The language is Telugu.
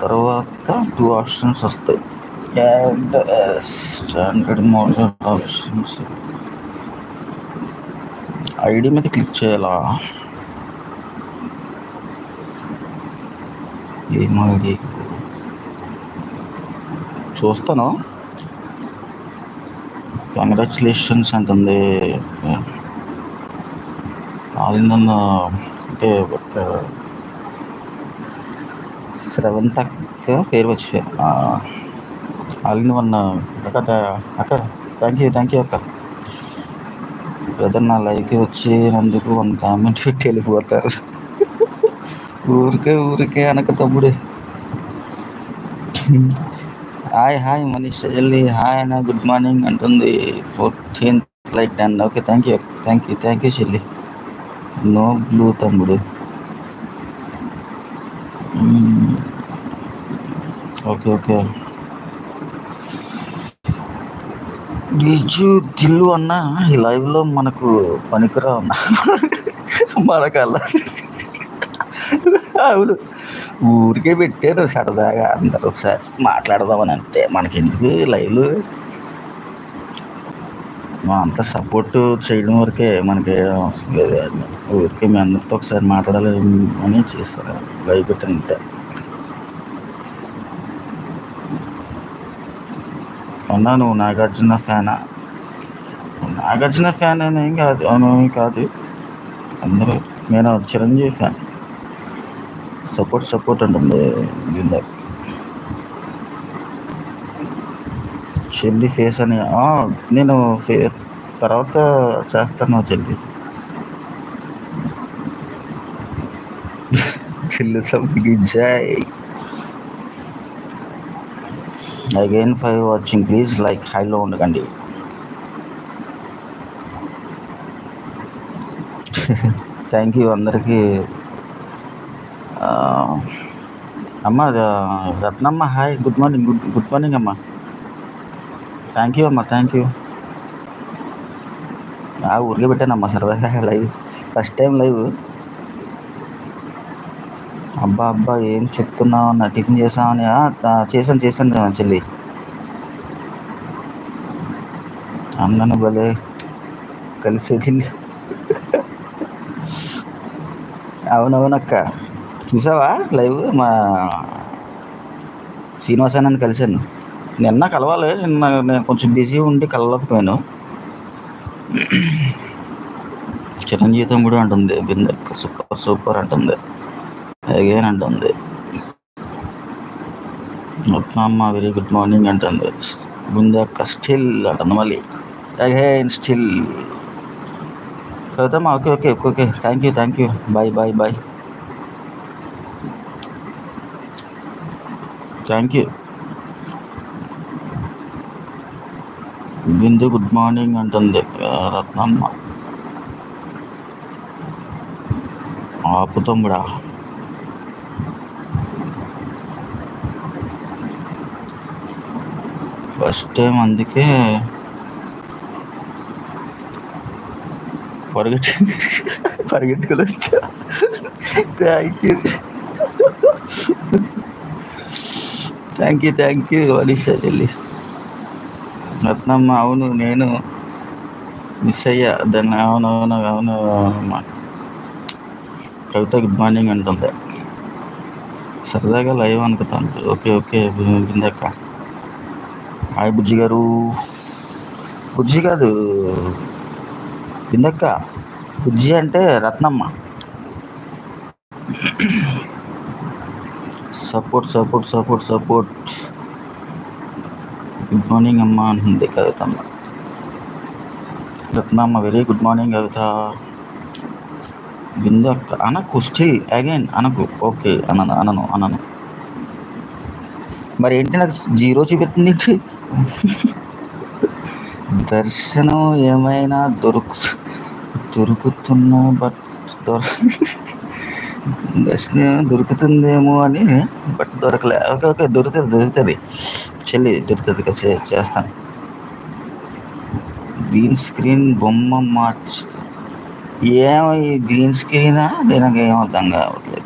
తర్వాత 2 ఆప్షన్స్ వస్తాయి. Add standard motion options. ID మీద క్లిక్ చేయాలా? ఏం ఐడి చూస్తాను. కంగ్రాచులేషన్స్ అంటుంది. అది నన్ను అంటే శ్రవంత్ అక్క పేరు వచ్చి ఆల్ ఇన్ వన్ అక్క థ్యాంక్ యూ అక్క. బ్రదర్ నా లైక్ వచ్చినందుకు 1 కామెంట్ పెట్టి వెళ్ళిపోతారు. ఊరికే అనక తమ్ముడు. హాయ్ మనీష్ చెల్లి హాయ్ అన్న గుడ్ మార్నింగ్ అంటుంది. 14th like 10. Okay thank you చెల్లి. నో బ్లూ తమ్ముడు. ఓకే డిజు దిల్లు అన్న ఈ లైవ్లో మనకు పనికిరా అన్న మనకల్లా. అవును ఊరికే పెట్టారు సరదాగా అందరూ ఒకసారి మాట్లాడదామని, అంతే. మనకెందుకు లైవ్లు, మా అంత సపోర్ట్ చేయడం వరకే మనకి అవసరం లేదు. ఊరికే మీ అందరితో ఒకసారి మాట్లాడాలి అని చేస్తారు లైవ్ పెట్టాను, అంతే. అన్నా నువ్వు నాగార్జున ఫ్యానా? నాగార్జున ఫ్యాన్ అని కాదు అందరూ. నేను చిరంజీవి ఫ్యాన్. సపోర్ట్ ఉంటుంది. చెల్లి ఫేస్ అని నేను తర్వాత చేస్తాను చెల్లి. చెల్లి జై. అగైన్ 5 వాచింగ్ ప్లీజ్ లైక్ హైలో ఉండకండి. థ్యాంక్ యూ అందరికీ. అమ్మ రత్నమ్మ హాయ్ గుడ్ మార్నింగ్ అమ్మ. థ్యాంక్ యూ అమ్మ. ఊరికే పెట్టానమ్మా సరదాగా లైవ్, ఫస్ట్ టైం లైవ్. అబ్బా ఏం చెప్తున్నావు అన్న, టిఫిన్ చేసామని? చేశాను చెల్లి. అన్నను భలే కలిసేది. అవునక్క చూసావా లైవ్? మా శ్రీనివాస నన్ను కలిశాను నిన్న. కలవాలి నేను కొంచెం బిజీ ఉండి కలవకపోయాను. చిరంజీవి తమ్ముడు అంటుంది. బిందక్క సూపర్ అంటుంది. అగైన్ అంటుంది. రత్నమ్మ వెరీ గుడ్ మార్నింగ్ అంటుంది. బిందక్క స్టిల్ అంటుంది మళ్ళీ. Again still. కవితమ్మ okay thank you bye. Thank you. Bindu good morning అంటుంది. రత్నమ్మ ఆపు తమ్ముడా. ఫస్ట్ టైం అందుకే పరిగెట్టుకుని వచ్చా. థ్యాంక్ యూ అలీషా చెల్లి. రత్నమ్మ అవును నేను మిస్ అయ్యా దాన్ని. అవును కవిత గుడ్ మార్నింగ్ అంటుంది. సరదాగా లైవ్ అనుకుతాను. ఓకే బిందక్క. హాయ్ బుజ్జి గారు. బుజ్జి కాదు బిందక్క, బుజ్జి అంటే రత్నమ్మ. సపోర్ట్. గుడ్ మార్నింగ్ అమ్మ అంటుంది కవితమ్మ. రత్నమ్మ వెరీ గుడ్ మార్నింగ్ కవిత. బిందక్క అనకు స్టిల్ అగైన్ అనకు. ఓకే అనను. మరి ఏంటి నాకు 0 చూపిస్తుంది. దర్శనం ఏమైనా దొరుకుతున్నా దర్శనం దొరుకుతుందేమో అని, బట్ దొరకలే. ఓకే దొరుకుతుంది చెల్లి, దొరుకుతుంది కదా, చేస్తాను. గ్రీన్ స్క్రీన్ బొమ్మ మార్చుతా. ఏమో ఈ గ్రీన్ స్క్రీనా? నేను ఏం అర్థం కావట్లేదు.